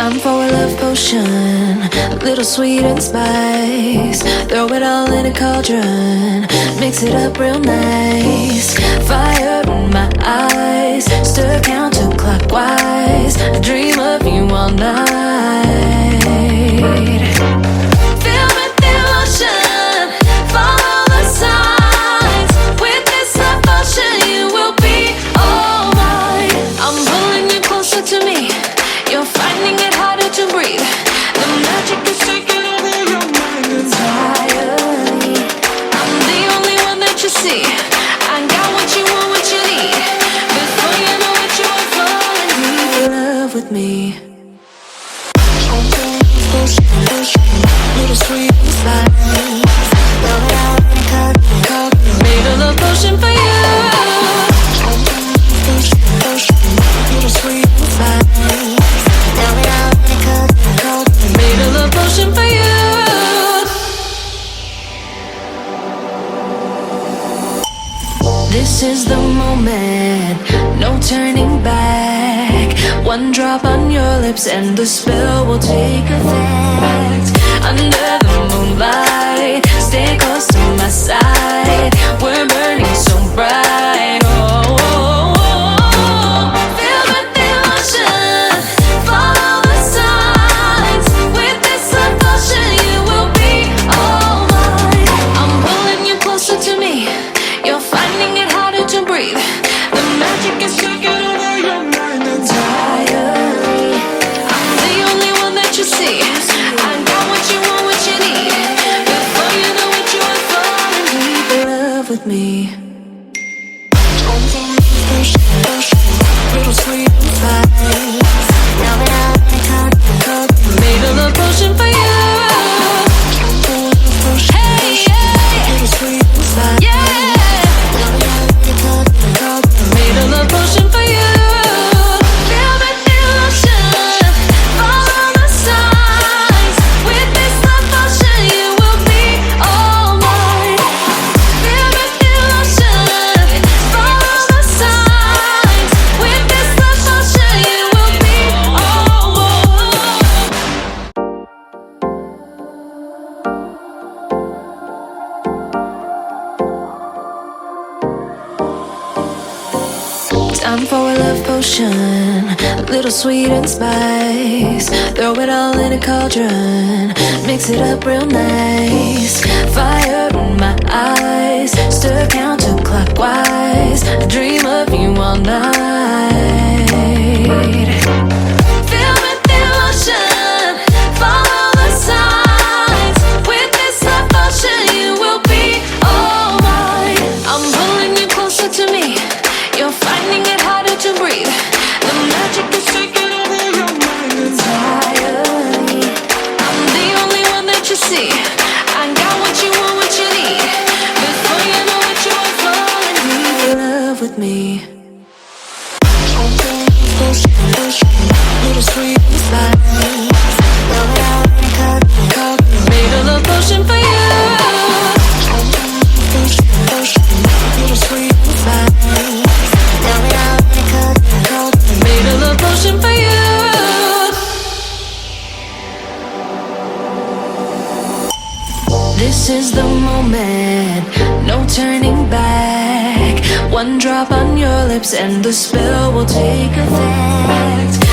Time for a love potion, little sweet and spice. Throw it all in a cauldron, mix it up real nice. Fire in my eyes, stir counterclockwise. I dream of you all night. Feel with the ocean, follow the signs. With this love potion, you will be all mine. I'm pulling you closer to me. You're finding it harder to breathe. The magic is taking over your mind entirely. I'm the only one that you see. I got what you want, what you need. Before you know it, you are falling deep in love with me. Little sweet and spice. Made a love potion for you. Little sweet and spice. Made a love potion for you. This is the moment, no turning back. One drop on your lips and the spell will take effect. Under the moonlight, stay close to my side. We're burning so bright. Oh, oh, oh. Feel the devotion, follow the signs. With this love potion, you will be all mine. I'm pulling you closer to me. You're finding it harder to breathe. The magic is taking over your mind entirely. I'm the only one that you see. I got what you want, what you need. Before you know it, you are falling deep in love with me. Little sweet and spice. Made a love potion for you. Hey, yeah. Little sweet and spice. Yeah. Made a love potion for you. Feel the devotion, follow the signs. With this love potion, you will be all mine. Feel the devotion, follow the signs. With this love potion, you will be all mine. Time for a love potion, little sweet and spice. Throw it all in a cauldron, mix it up real nice. Fire in my eyes, stir counterclockwise. I dream of you all night. Feel with the ocean, follow the signs. With this love potion, you will be all mine. I'm pulling you closer to me. You're finding it harder to breathe. The magic is taking over your mind entirely. I'm the only one that you see. I got what you want, what you need. Before you know it, you are falling deep in love with me. Little sweet and spice. Made a love potion for you. Little sweet and spice. Made a love potion for you. This is the moment, no turning back. One drop on your lips and the spell will take effect.